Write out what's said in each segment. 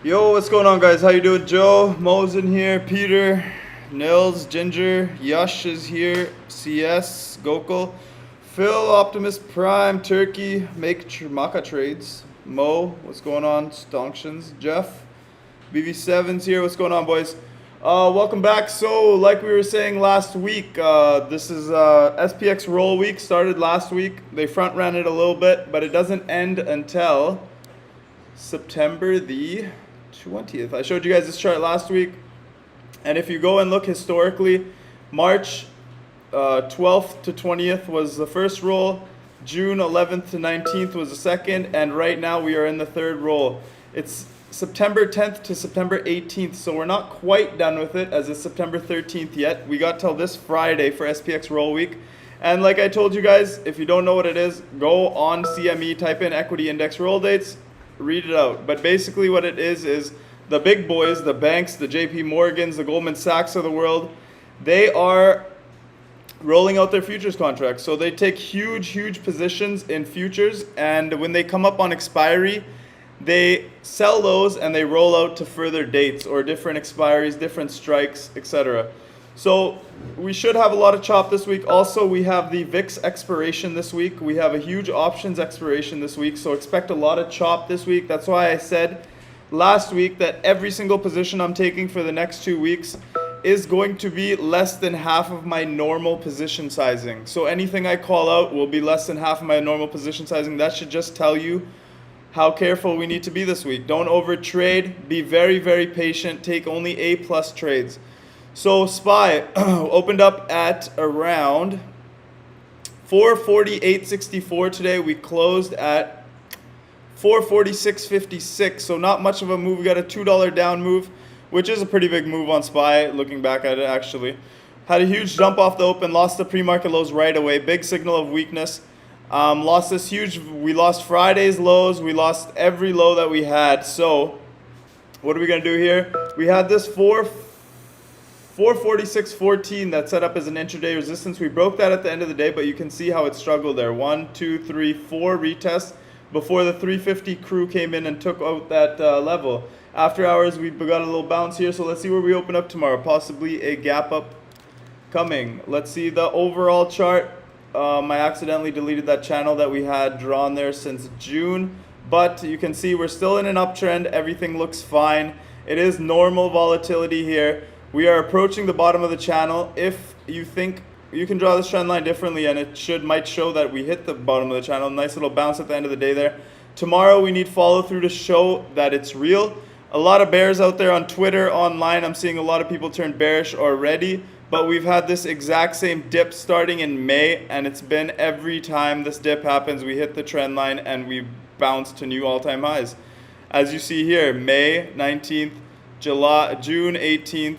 Yo, what's going on, guys? How you doing? Joe, Mo's in here, Peter, Nils, Ginger, Yash is here, CS, Gokul, Phil, Optimus Prime, Turkey, Maka Trades, Mo, what's going on? Stonctions, Jeff, BV7's here. What's going on, boys? Welcome back. So, like we were saying last week, this is SPX roll week. Started last week. They front ran it a little bit, but it doesn't end until September the 20th. I showed you guys this chart last week, and if you go and look historically, March 12th to 20th was the first roll, June 11th to 19th was the second, and right now we are in the third roll. It's September 10th to September 18th, so we're not quite done with it as it's September 13th yet. We got till this Friday for SPX roll week. And like I told you guys, if you don't know what it is, go on CME, type in equity index roll dates, read it out. But basically what it is the big boys, the banks, the JP Morgans, the Goldman Sachs of the world, they are rolling out their futures contracts. So they take huge positions in futures, and when they come up on expiry, they sell those and they roll out to further dates or different expiries, different strikes, etc. So we should have a lot of chop this week. Also, we have the VIX expiration this week. We have a huge options expiration this week, so expect a lot of chop this week. That's why I said last week that every single position I'm taking for the next 2 weeks is going to be less than half of my normal position sizing. So anything I call out will be less than half of my normal position sizing. That should just tell you how careful we need to be this week. Don't over trade. Be very patient. Take only A+ trades. So SPY opened up at around 448.64 today. We closed at 446.56. So not much of a move. We got a $2 down move, which is a pretty big move on SPY. Looking back at it, actually had a huge jump off the open. Lost the pre-market lows right away. Big signal of weakness. We lost Friday's lows. We lost every low that we had. So what are we going to do here? We had this 446.14 that set up as an intraday resistance. We broke that at the end of the day, but you can see how it struggled there. 1, 2, 3, 4 retests before the 350 crew came in and took out that level. After hours, we got a little bounce here. So let's see where we open up tomorrow. Possibly a gap up coming. Let's see the overall chart. I accidentally deleted that channel that we had drawn there since June, but you can see we're still in an uptrend. Everything looks fine. It is normal volatility here. We are approaching the bottom of the channel. If you think you can draw this trend line differently, and it might show that we hit the bottom of the channel. Nice little bounce at the end of the day there. Tomorrow we need follow through to show that it's real. A lot of bears out there on Twitter, online. I'm seeing a lot of people turn bearish already. But we've had this exact same dip starting in May, and it's been every time this dip happens, we hit the trend line and we bounce to new all-time highs. As you see here, May 19th, June 18th,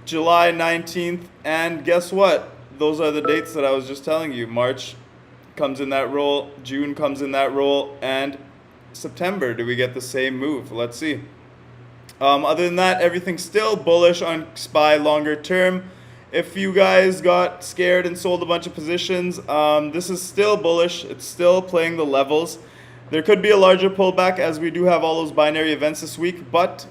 July 19th, and guess what? Those are the dates that I was just telling you. March comes in that roll, June comes in that roll, and September, do we get the same move? Let's see. Other than that, everything's still bullish on SPY longer term. If you guys got scared and sold a bunch of positions, this is still bullish. It's still playing the levels. There could be a larger pullback as we do have all those binary events this week, but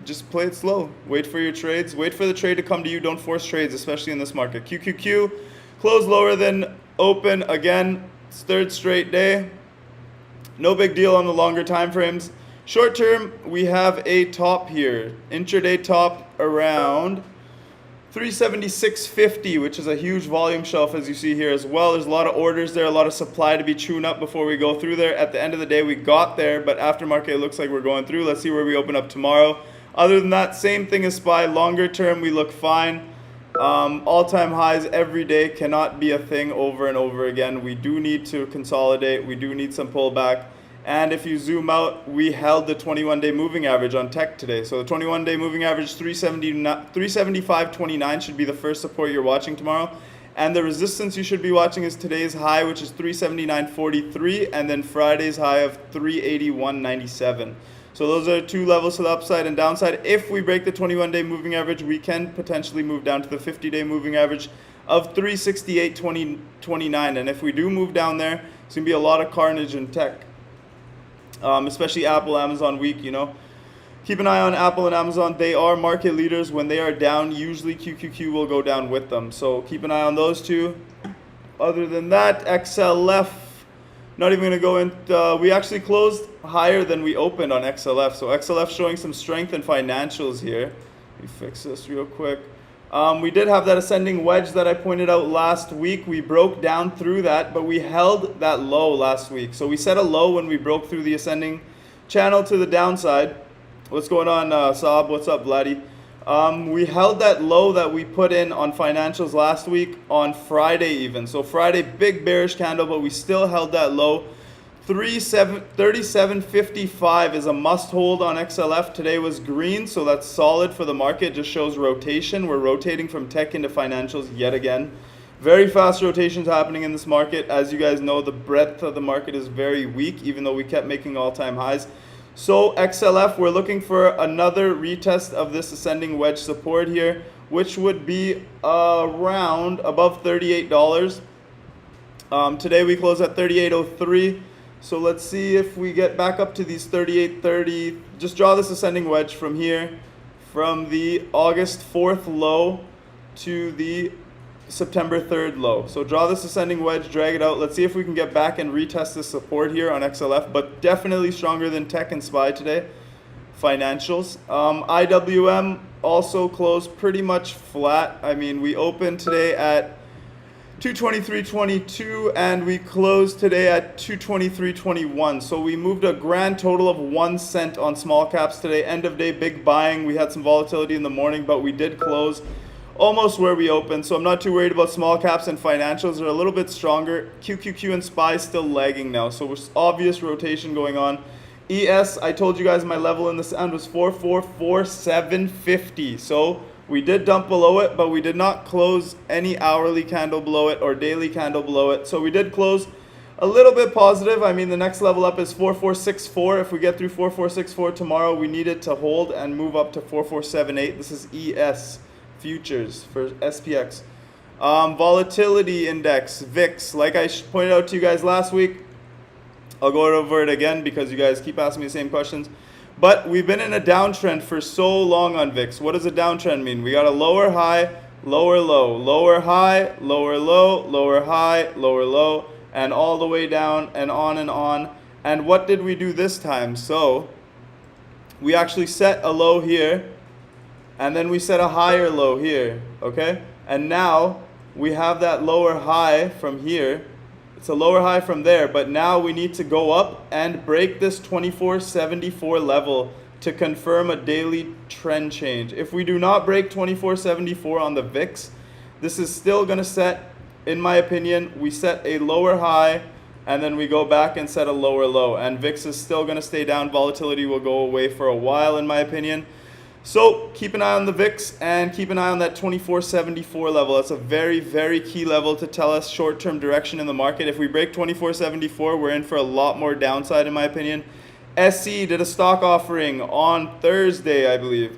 just play it slow. Wait for your trades. Wait for the trade to come to you. Don't force trades, especially in this market. QQQ, close lower than open again. It's third straight day. No big deal on the longer time frames. Short term, we have a top here. Intraday top around 376.50, which is a huge volume shelf as you see here as well. There's a lot of orders there, a lot of supply to be chewed up before we go through there. At the end of the day, we got there, but aftermarket it looks like we're going through. Let's see where we open up tomorrow. Other than that, same thing as SPY. Longer term, we look fine. All-time highs every day cannot be a thing over and over again. We do need to consolidate. We do need some pullback. And if you zoom out, we held the 21-day moving average on tech today. So the 21-day moving average 375.29 should be the first support you're watching tomorrow. And the resistance you should be watching is today's high, which is 379.43, and then Friday's high of 381.97. So those are two levels to the upside and downside. If we break the 21-day moving average, we can potentially move down to the 50-day moving average of 368.29. And if we do move down there, it's going to be a lot of carnage in tech. Especially Apple, Amazon week, you know. Keep an eye on Apple and Amazon. They are market leaders. When they are down, usually QQQ will go down with them. So keep an eye on those two. Other than that, XLF, not even going to go in. We actually closed higher than we opened on XLF. So XLF showing some strength in financials here. Let me fix this real quick. We did have that ascending wedge that I pointed out last week. We broke down through that, but we held that low last week. So we set a low when we broke through the ascending channel to the downside. What's going on, Saab? What's up, Vladdy? We held that low that we put in on financials last week on Friday even. So Friday, big bearish candle, but we still held that low. 37.55 is a must hold on XLF. Today was green, so that's solid for the market. Just shows rotation. We're rotating from tech into financials yet again. Very fast rotations happening in this market. As you guys know, the breadth of the market is very weak, even though we kept making all-time highs. So XLF, we're looking for another retest of this ascending wedge support here, which would be around above $38. Today we close at 38.03. So let's see if we get back up to these 38.30. Just draw this ascending wedge from here, from the August 4th low to the September 3rd low. So draw this ascending wedge, drag it out. Let's see if we can get back and retest this support here on XLF, but definitely stronger than Tech and SPY today. Financials. IWM also closed pretty much flat. I mean, we opened today at 223.22 and we closed today at 223.21. So we moved a grand total of 1 cent on small caps today. End of day big buying. We had some volatility in the morning, but we did close almost where we opened. So I'm not too worried about small caps, and financials are a little bit stronger. QQQ and SPY still lagging now. So there's obvious rotation going on. ES, I told you guys my level in the sound was 4,447.50. So we did dump below it, but we did not close any hourly candle below it or daily candle below it. So we did close a little bit positive. I mean, the next level up is 4,464. If we get through 4,464 tomorrow, we need it to hold and move up to 4,478. This is ES futures for SPX. Volatility index, VIX, like I pointed out to you guys last week. I'll go over it again because you guys keep asking me the same questions. But we've been in a downtrend for so long on VIX. What does a downtrend mean? We got a lower high, lower low, lower high, lower low, lower high, lower low, and all the way down and on and on. And what did we do this time? So we actually set a low here, and then we set a higher low here, okay? And now we have that lower high from here. It's a lower high from there, but now we need to go up and break this 2474 level to confirm a daily trend change. If we do not break 2474 on the VIX, this is still going to set, in my opinion, we set a lower high and then we go back and set a lower low. And VIX is still going to stay down. Volatility will go away for a while, in my opinion. So keep an eye on the VIX and keep an eye on that 2474 level. That's a very, very key level to tell us short-term direction in the market. If we break 2474, we're in for a lot more downside, in my opinion. SC did a stock offering on Thursday, I believe.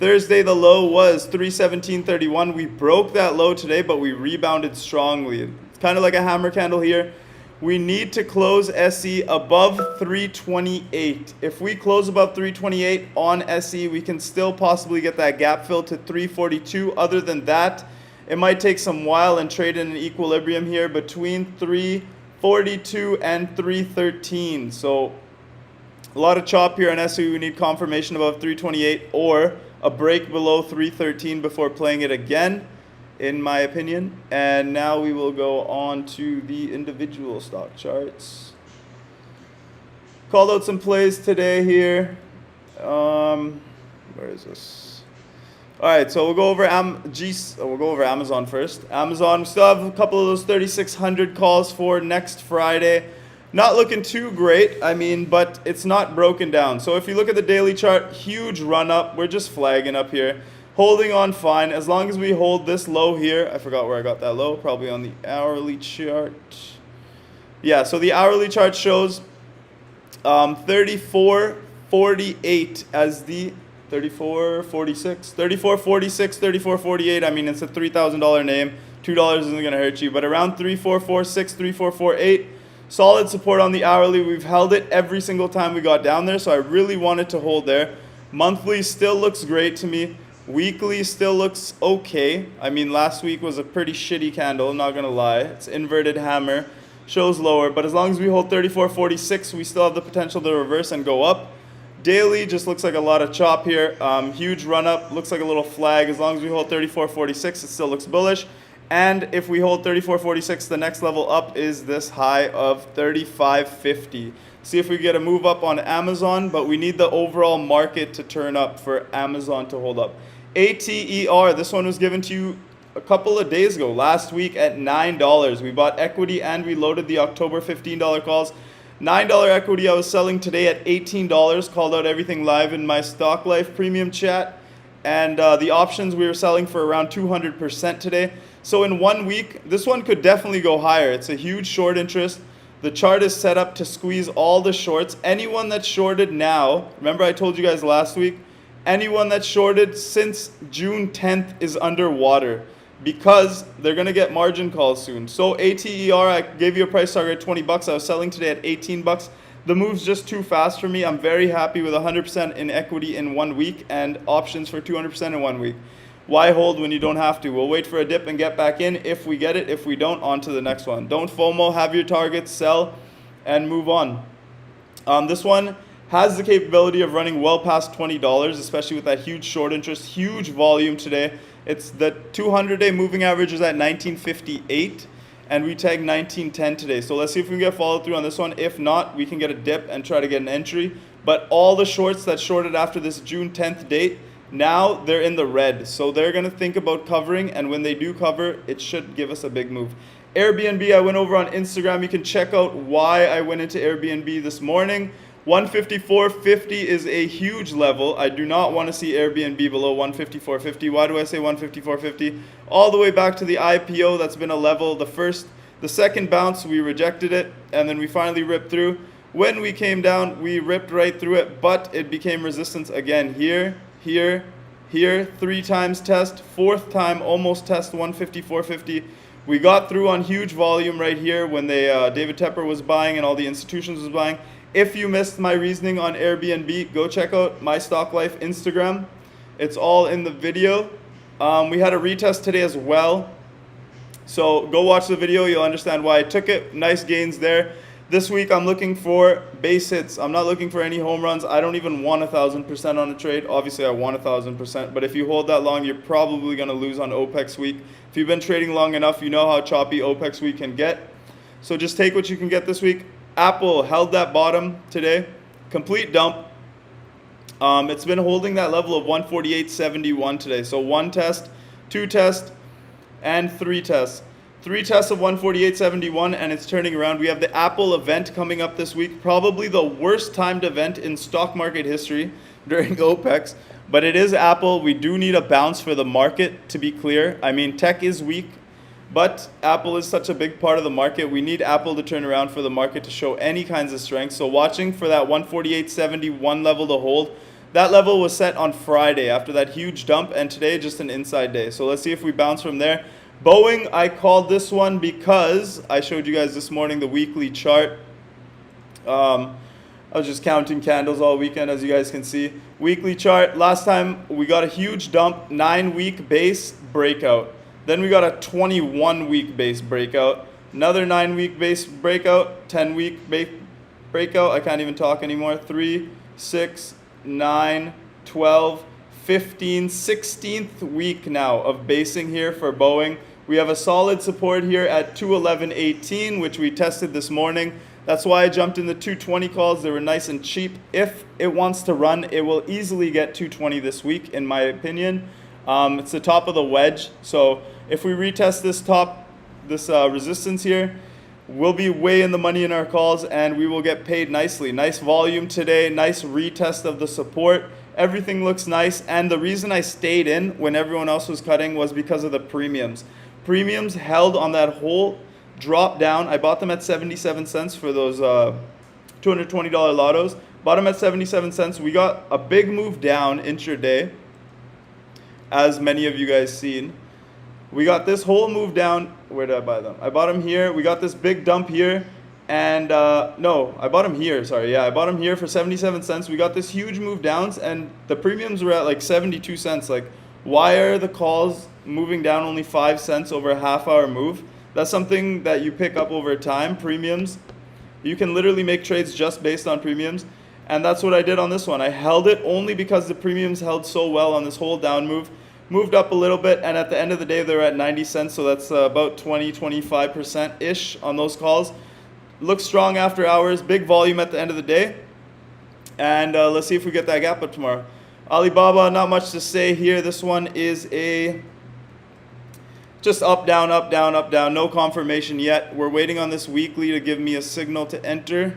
Thursday, the low was 317.31. We broke that low today, but we rebounded strongly. It's kind of like a hammer candle here. We need to close SE above 328. If we close above 328 on SE, we can still possibly get that gap fill to 342. Other than that, it might take some while and trade in an equilibrium here between 342 and 313. So a lot of chop here on SE. We need confirmation above 328 or a break below 313 before playing it again, in my opinion. And now we will go on to the individual stock charts. Called out some plays today here. Where is this? All right, so we'll go over Amazon first. Amazon, we still have a couple of those 3,600 calls for next Friday. Not looking too great, I mean, but it's not broken down. So if you look at the daily chart, huge run up. We're just flagging up here. Holding on fine, as long as we hold this low here. I forgot where I got that low, probably on the hourly chart. Yeah, so the hourly chart shows 34.48 as the 34.46, 34.46, 34.48. I mean, it's a $3,000 name. $2 isn't going to hurt you, but around 34.46, 34.48. Solid support on the hourly. We've held it every single time we got down there, so I really wanted to hold there. Monthly still looks great to me. Weekly still looks okay. I mean, last week was a pretty shitty candle, not gonna lie. It's inverted hammer, shows lower, but as long as we hold 34.46, we still have the potential to reverse and go up. Daily just looks like a lot of chop here. Huge run up, looks like a little flag. As long as we hold 34.46, it still looks bullish. And if we hold 34.46, the next level up is this high of 35.50. See if we get a move up on Amazon, but we need the overall market to turn up for Amazon to hold up. ATER, this one was given to you a couple of days ago, last week at $9. We bought equity and we loaded the October $15 calls. $9 equity I was selling today at $18, called out everything live in my StockLife premium chat. And the options we were selling for around 200% today. So in 1 week, this one could definitely go higher. It's a huge short interest. The chart is set up to squeeze all the shorts. Anyone that's shorted now, remember I told you guys last week, anyone that's shorted since June 10th is underwater because they're going to get margin calls soon. So ATER, I gave you a price target at 20 bucks. I was selling today at 18 bucks. The move's just too fast for me. I'm very happy with 100% in equity in 1 week and options for 200% in 1 week. Why hold when you don't have to? We'll wait for a dip and get back in if we get it. If we don't, on to the next one. Don't FOMO, have your targets, sell, and move on. This one has the capability of running well past $20, especially with that huge short interest, huge volume today. It's the 200-day moving average is at 1958, and we tagged 1910 today. So let's see if we can get follow through on this one. If not, we can get a dip and try to get an entry. But all the shorts that shorted after this June 10th date, now they're in the red. So they're going to think about covering, and when they do cover, it should give us a big move. Airbnb, I went over on Instagram. You can check out why I went into Airbnb this morning. 154.50 is a huge level. I do not want to see Airbnb below 154.50. Why do I say 154.50? All the way back to the IPO, that's been a level. The second bounce, we rejected it, and then we finally ripped through. When we came down, we ripped right through it, but it became resistance again here, here, here, 3 times test, 4th time almost test 154.50. We got through on huge volume right here when David Tepper was buying and all the institutions was buying. If you missed my reasoning on Airbnb, go check out MyStockLife Instagram. It's all in the video. We had a retest today as well. So go watch the video. You'll understand why I took it. Nice gains there. This week I'm looking for base hits. I'm not looking for any home runs. I don't even want 1,000% on a trade. Obviously I want 1,000%, but if you hold that long, you're probably going to lose on OPEX week. If you've been trading long enough, you know how choppy OPEX week can get. So just take what you can get this week. Apple held that bottom today. Complete dump. It's been holding that level of 148.71 today. So 1 test, 2 tests, and 3 tests. 3 tests of 148.71, and it's turning around. We have the Apple event coming up this week. Probably the worst timed event in stock market history during OPEX. But it is Apple. We do need a bounce for the market, to be clear. I mean, tech is weak. But Apple is such a big part of the market. We need Apple to turn around for the market to show any kinds of strength. So watching for that 148.71 level to hold. That level was set on Friday after that huge dump, and today just an inside day. So let's see if we bounce from there. Boeing, I called this one because I showed you guys this morning the weekly chart. I was just counting candles all weekend, as you guys can see. Weekly chart. Last time we got a huge dump, 9-week base breakout. Then we got a 21-week base breakout, another 9-week base breakout, 10-week base breakout. I can't even talk anymore. 3, 6, 9, 12, 15, 16th week now of basing here for Boeing. We have a solid support here at 211.18, which we tested this morning. That's why I jumped in the 220 calls. They were nice and cheap. If it wants to run, it will easily get 220 this week, in my opinion. It's the top of the wedge. So if we retest this resistance here, we'll be way in the money in our calls, and we will get paid nicely. Nice volume today, nice retest of the support. Everything looks nice, and the reason I stayed in when everyone else was cutting was because of the premiums. Premiums held on that whole drop down. I bought them at 77 cents for those $220 lottos. Bought them at 77 cents. We got a big move down intraday, as many of you guys seen. We got this whole move down. Where did I buy them? I bought them here. We got this big dump here. And no, I bought them here. Sorry, yeah, I bought them here for 77 cents. We got this huge move downs, and the premiums were at like 72 cents. Like, why are the calls moving down only 5 cents over a half-hour move? That's something that you pick up over time. Premiums, you can literally make trades just based on premiums, and that's what I did on this one. I held it only because the premiums held so well on this whole down move. Moved up a little bit, and at the end of the day, they're at 90 cents, so that's about 20-25%-ish on those calls. Looks strong after hours, big volume at the end of the day, and let's see if we get that gap up tomorrow. Alibaba, not much to say here. This one is a just up, down, up, down, up, down. No confirmation yet. We're waiting on this weekly to give me a signal to enter,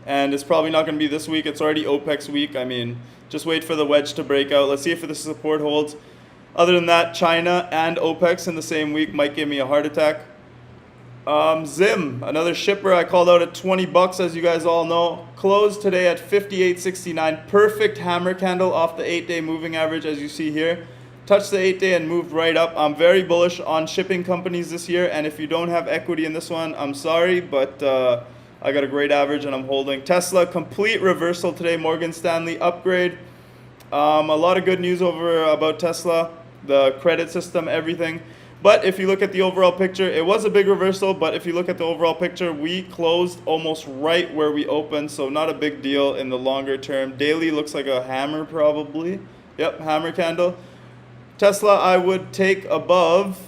and it's probably not going to be this week. It's already OPEX week. I mean, just wait for the wedge to break out. Let's see if the support holds. Other than that, China and OPEX in the same week might give me a heart attack. Zim, another shipper I called out at 20 bucks, as you guys all know. Closed today at 58.69. Perfect hammer candle off the 8-day moving average, as you see here. Touched the 8-day and moved right up. I'm very bullish on shipping companies this year, and if you don't have equity in this one, I'm sorry, but I got a great average and I'm holding. Tesla, complete reversal today. Morgan Stanley upgrade. A lot of good news about Tesla, the credit system, everything. But if you look at the overall picture, it was a big reversal, but if you look at the overall picture, we closed almost right where we opened, so not a big deal in the longer term. Daily looks like a hammer probably. Yep, hammer candle. Tesla, I would take above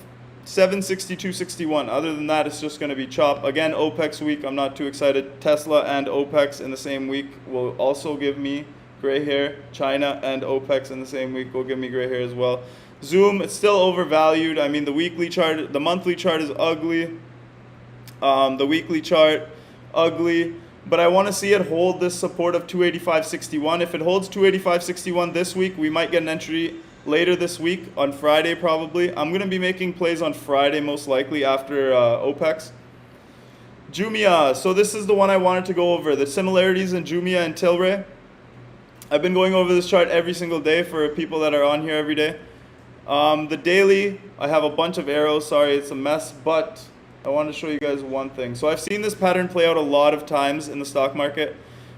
762.61. Other than that, it's just going to be chop. Again, OPEX week, I'm not too excited. Tesla and OPEX in the same week will also give me gray hair. China and OPEX in the same week will give me gray hair as well. Zoom, it's still overvalued. I mean, the weekly chart, the monthly chart is ugly. The weekly chart, ugly. But I want to see it hold this support of 285.61. If it holds 285.61 this week, we might get an entry later this week, on Friday probably. I'm going to be making plays on Friday most likely after OPEX. Jumia, so this is the one I wanted to go over. The similarities in Jumia and Tilray. I've been going over this chart every single day for people that are on here every day. The daily, I have a bunch of arrows. Sorry, it's a mess, but I want to show you guys one thing. So I've seen this pattern play out a lot of times in the stock market.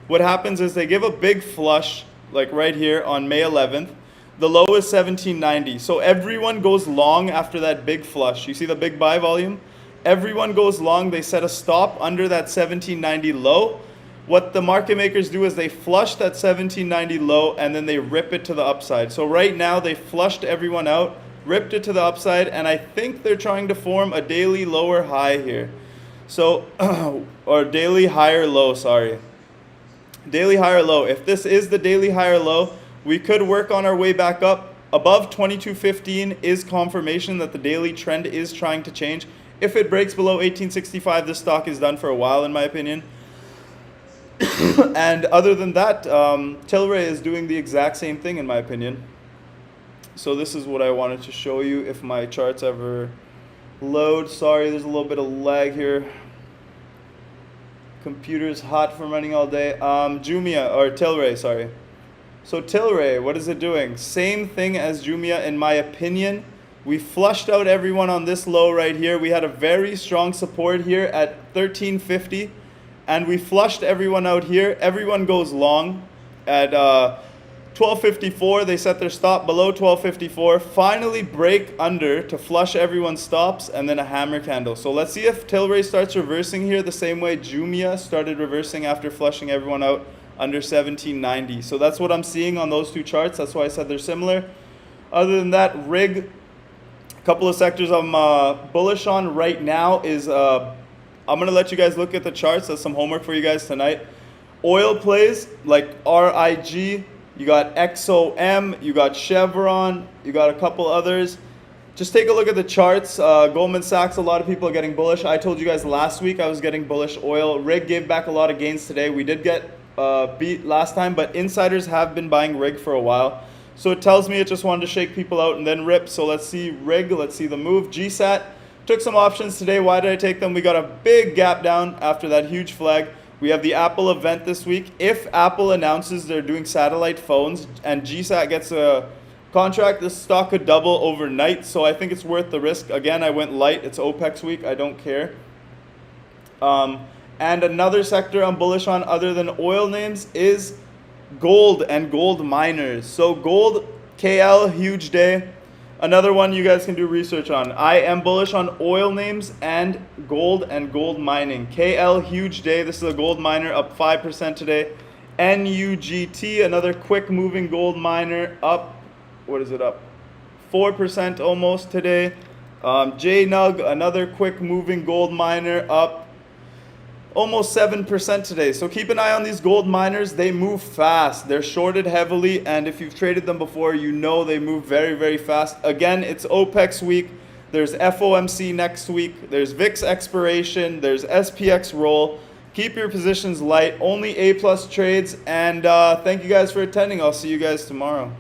What happens is they give a big flush, like right here on May 11th. The low is 1790. So everyone goes long after that big flush. You see the big buy volume? Everyone goes long. They set a stop under that 1790 low. What the market makers do is they flush that 1790 low and then they rip it to the upside. So right now they flushed everyone out, ripped it to the upside, and I think they're trying to form a daily lower high here. So, or daily higher low, sorry. Daily higher low. If this is the daily higher low, we could work on our way back up. Above 2215 is confirmation that the daily trend is trying to change. If it breaks below 1865, this stock is done for a while, in my opinion. And other than that, Tilray is doing the exact same thing, in my opinion. So this is what I wanted to show you if my charts ever load. Sorry, there's a little bit of lag here. Computer's hot from running all day. Jumia, or Tilray, sorry. So Tilray, what is it doing? Same thing as Jumia, in my opinion. We flushed out everyone on this low right here. We had a very strong support here at 1350. And we flushed everyone out here. Everyone goes long at 1254. They set their stop below 1254. Finally break under to flush everyone's stops, and then a hammer candle. So let's see if Tilray starts reversing here the same way Jumia started reversing after flushing everyone out under 1790. So that's what I'm seeing on those two charts. That's why I said they're similar. Other than that, rig, a couple of sectors I'm bullish on right now is I'm going to let you guys look at the charts. That's some homework for you guys tonight. Oil plays like RIG, you got XOM, you got Chevron, you got a couple others. Just take a look at the charts. Goldman Sachs, a lot of people are getting bullish. I told you guys last week I was getting bullish oil. RIG gave back a lot of gains today. We did get beat last time, but insiders have been buying RIG for a while. So it tells me it just wanted to shake people out and then rip. So let's see RIG, let's see the move. GSAT. Took some options today. Why did I take them? We got a big gap down after that huge flag. We have the Apple event this week. If Apple announces they're doing satellite phones and GSAT gets a contract, this stock could double overnight. So I think it's worth the risk. Again, I went light. It's OPEX week. I don't care. And another sector I'm bullish on other than oil names is gold and gold miners. So gold, KL, huge day. Another one you guys can do research on. I am bullish on oil names and gold mining. KL, huge day. This is a gold miner up 5% today. NUGT, another quick moving gold miner, up, what is it up? 4% almost today. JNUG, another quick moving gold miner, up almost 7% today. So keep an eye on these gold miners. They move fast. They're shorted heavily, and if you've traded them before, you know they move very, very fast. Again, it's OPEX week. There's FOMC next week. There's VIX expiration. There's SPX roll. Keep your positions light. Only A+ trades. And thank you guys for attending. I'll see you guys tomorrow.